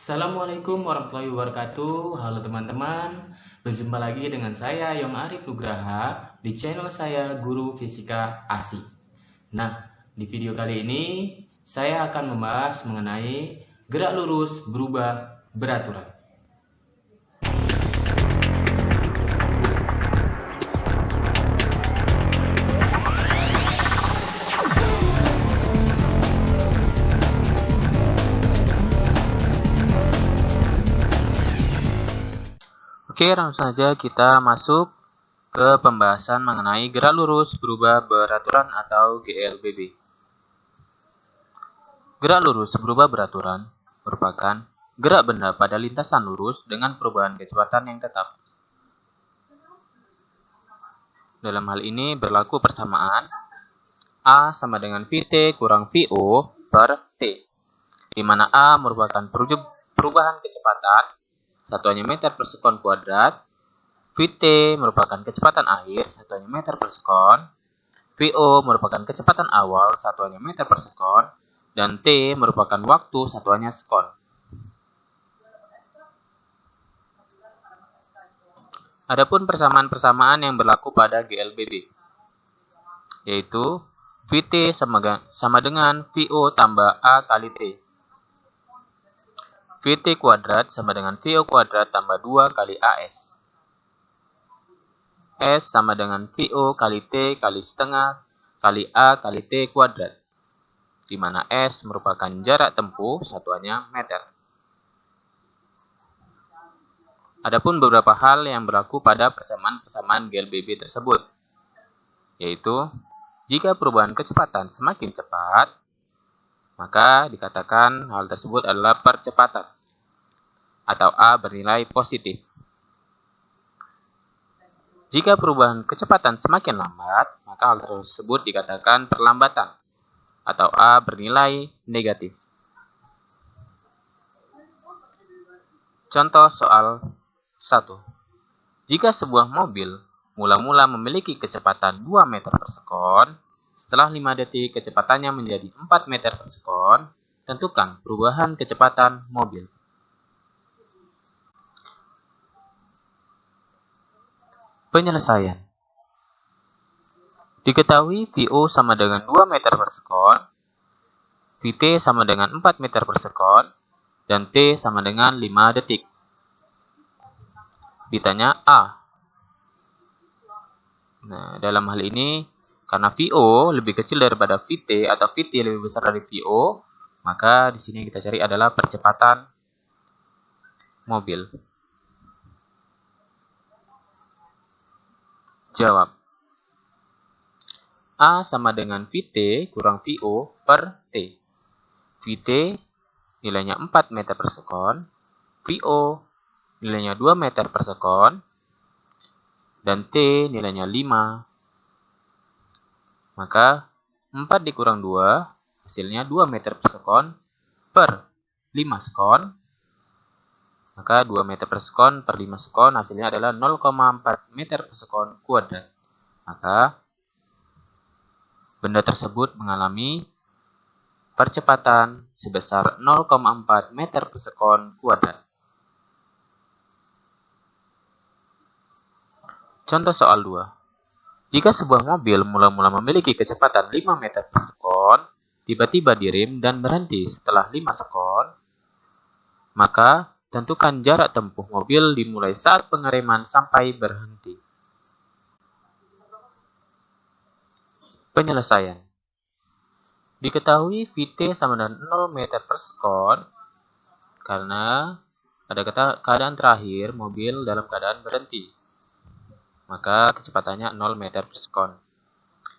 Assalamualaikum warahmatullahi wabarakatuh. Halo teman-teman, berjumpa lagi dengan saya Yong Arif Nugraha di channel saya Guru Fisika Asik. Nah, di video kali ini saya akan membahas mengenai gerak lurus berubah beraturan. Oke, langsung saja kita masuk ke pembahasan mengenai gerak lurus berubah beraturan atau GLBB. Gerak lurus berubah beraturan merupakan gerak benda pada lintasan lurus dengan perubahan kecepatan yang tetap. Dalam hal ini berlaku persamaan A sama dengan Vt kurang Vo per T, di mana A merupakan perubahan kecepatan satuannya meter per sekon kuadrat, Vt merupakan kecepatan akhir satuannya meter per sekon, Vo merupakan kecepatan awal satuannya meter per sekon, dan T merupakan waktu satuannya sekon. Adapun persamaan-persamaan yang berlaku pada GLBB, yaitu Vt sama dengan Vo tambah A kali T. Vt kuadrat sama dengan Vo kuadrat tambah 2 kali AS. S sama dengan Vo kali T kali setengah kali A kali T kuadrat, di mana S merupakan jarak tempuh satuannya meter. Adapun beberapa hal yang berlaku pada persamaan-persamaan GLBB tersebut, yaitu jika perubahan kecepatan semakin cepat, maka dikatakan hal tersebut adalah percepatan atau A bernilai positif. Jika perubahan kecepatan semakin lambat, maka hal tersebut dikatakan perlambatan atau A bernilai negatif. Contoh soal 1. Jika sebuah mobil mula-mula memiliki kecepatan 2 meter per sekon, setelah 5 detik kecepatannya menjadi 4 meter per sekon, tentukan perubahan kecepatan mobil. Penyelesaian. Diketahui Vo sama dengan 2 meter per sekon, Vt sama dengan 4 meter per sekon, dan T sama dengan 5 detik. Ditanya A. Nah, dalam hal ini, karena Vo lebih kecil daripada Vt atau Vt lebih besar dari Vo, maka di sini kita cari adalah percepatan mobil. Jawab. A sama dengan Vt kurang Vo per T. Vt nilainya 4 meter per sekon, Vo nilainya 2 meter per sekon, dan T nilainya 5. Maka 4 dikurang 2, hasilnya 2 meter per sekon per 5 sekon. Maka 2 meter per sekon per 5 sekon hasilnya adalah 0,4 meter per sekon kuadrat. Maka benda tersebut mengalami percepatan sebesar 0,4 meter per sekon kuadrat. Contoh soal 2. Jika sebuah mobil mula-mula memiliki kecepatan 5 meter per sekon, tiba-tiba direm dan berhenti setelah 5 sekon, maka tentukan jarak tempuh mobil dimulai saat pengereman sampai berhenti. Penyelesaian. Diketahui Vt sama dengan 0 meter per sekon karena pada keadaan terakhir mobil dalam keadaan berhenti. Maka kecepatannya 0 meter per sekon.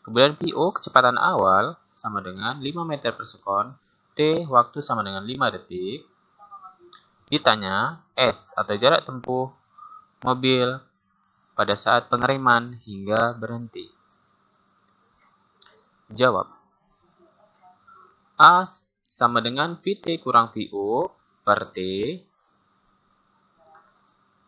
Kemudian Vo kecepatan awal sama dengan 5 meter per sekon, T waktu sama dengan 5 detik. Ditanya S atau jarak tempuh mobil pada saat pengereman hingga berhenti. Jawab. A sama dengan Vt kurang Vo per T.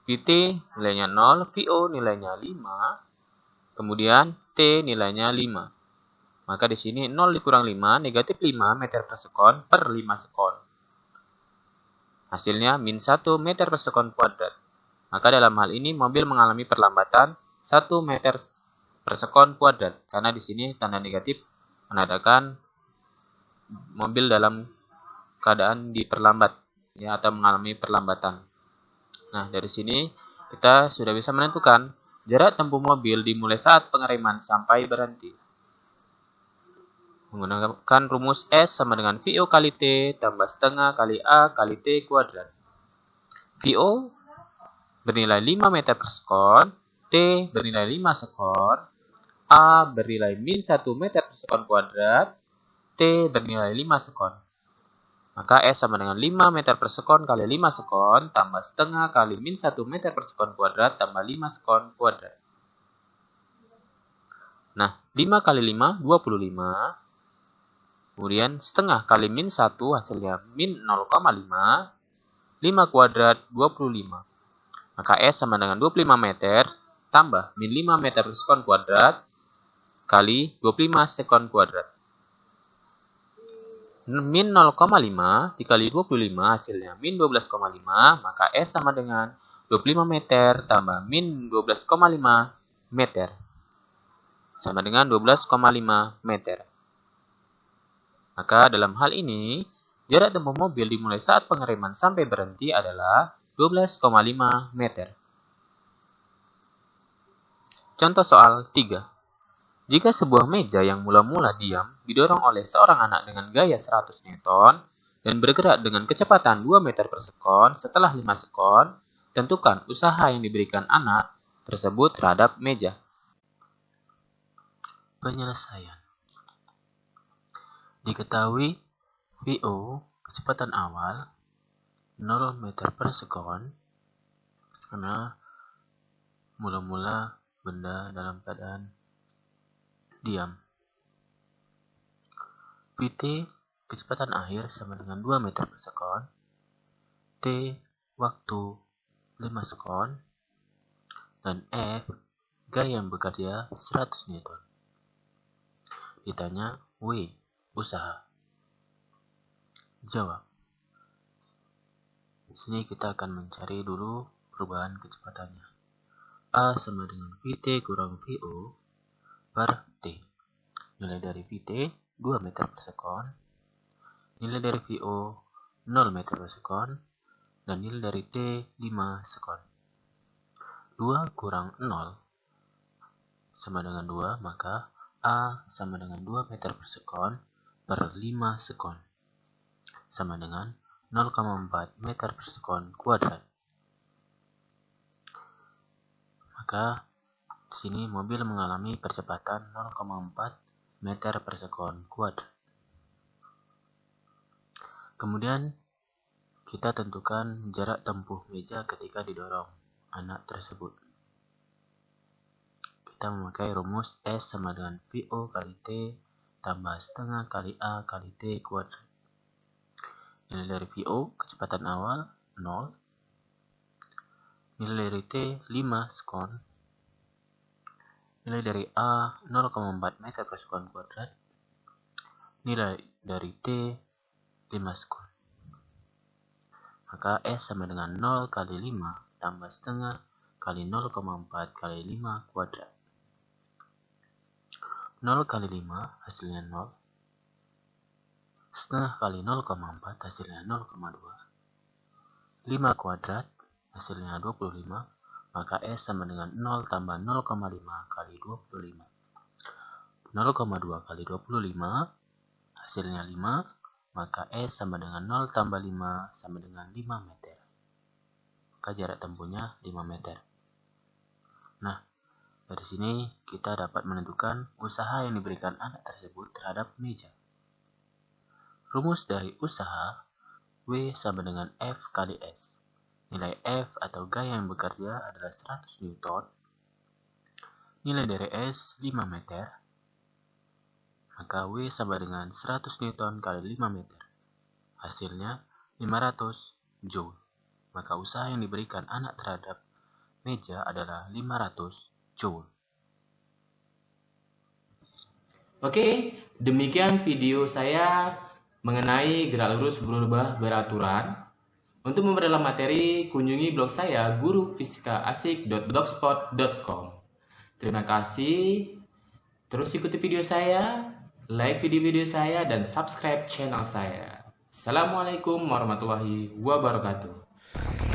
Vt nilainya 0, Vo nilainya 5, kemudian T nilainya 5. Maka di sini 0 dikurang 5, negatif 5 meter per sekon per 5 sekon. Hasilnya min 1 meter per sekon kuadrat. Maka dalam hal ini mobil mengalami perlambatan 1 meter per sekon kuadrat. Karena di sini tanda negatif menandakan mobil dalam keadaan diperlambat ya, atau mengalami perlambatan. Nah, dari sini kita sudah bisa menentukan jarak tempuh mobil dimulai saat pengereman sampai berhenti. Menggunakan rumus S sama dengan VO kali T tambah setengah kali A kali T kuadrat. VO bernilai 5 meter per sekon, T bernilai 5 sekon, A bernilai min 1 meter per sekon kuadrat, T bernilai 5 sekon. Maka S sama dengan 5 meter per sekon kali 5 sekon tambah setengah kali min 1 meter per sekon kuadrat tambah 5 sekon kuadrat. Nah, 5 kali 5, 25. Kemudian setengah kali min 1 hasilnya min 0,5. 5 kuadrat 25. Maka S sama dengan 25 meter tambah min 5 meter per sekon kuadrat kali 25 sekon kuadrat. Min 0,5 dikali 25 hasilnya min 12,5. Maka S sama dengan 25 meter tambah min 12,5 meter. Sama dengan 12,5 meter. Maka dalam hal ini, jarak tempuh mobil dimulai saat pengereman sampai berhenti adalah 12,5 meter. Contoh soal 3. Jika sebuah meja yang mula-mula diam didorong oleh seorang anak dengan gaya 100 Newton dan bergerak dengan kecepatan 2 meter per sekon setelah 5 sekon, tentukan usaha yang diberikan anak tersebut terhadap meja. Penyelesaian. Diketahui VO kecepatan awal 0 meter per sekon karena mula-mula benda dalam keadaan diam. VT kecepatan akhir sama dengan 2 meter per sekon. T waktu 5 sekon. Dan F gaya yang bekerja 100 Newton. Ditanya W usaha. Jawab. Di sini kita akan mencari dulu perubahan kecepatannya. A sama dengan VT kurang VO per T. Nilai dari VT 2 meter per sekon. Nilai dari VO 0 meter per sekon. Dan nilai dari T 5 sekon. 2 kurang 0 sama dengan 2, maka A sama dengan 2 meter per sekon per 5 sekon. Sama dengan 0,4 meter per sekon kuadrat. Maka di sini mobil mengalami percepatan 0,4 meter per sekon kuadrat. Kemudian kita tentukan jarak tempuh meja ketika didorong anak tersebut. Kita memakai rumus S sama dengan VO kali T tambah setengah kali A kali T kuadrat. Nilai dari VO kecepatan awal 0. Nilai dari T 5 sekon. Nilai dari A 0,4 meter per sekon kuadrat. Nilai dari T 5 sekon. Maka S sama dengan 0 kali 5 tambah setengah kali 0,4 kali 5 kuadrat. 0 kali 5 hasilnya 0. Setengah kali 0,4 hasilnya 0,2. 5 kuadrat hasilnya 25. Maka S sama dengan 0 tambah 0,5 kali 25. 0,2 kali 25 hasilnya 5. Maka S sama dengan 0 tambah 5 sama dengan 5 meter. Maka jarak tempuhnya 5 meter. Nah, dari sini kita dapat menentukan usaha yang diberikan anak tersebut terhadap meja. Rumus dari usaha W sama dengan F kali S. Nilai F atau gaya yang bekerja adalah 100 Newton. Nilai dari S 5 meter. Maka W sama dengan 100 Newton kali 5 meter. Hasilnya 500 Joule. Maka usaha yang diberikan anak terhadap meja adalah 500 Joule. Oke, demikian video saya mengenai gerak lurus berubah beraturan. Untuk memperdalam materi, kunjungi blog saya gurufisikaasik.blogspot.com. Terima kasih. Terus ikuti video saya, like video-video saya, dan subscribe channel saya. Assalamualaikum warahmatullahi wabarakatuh.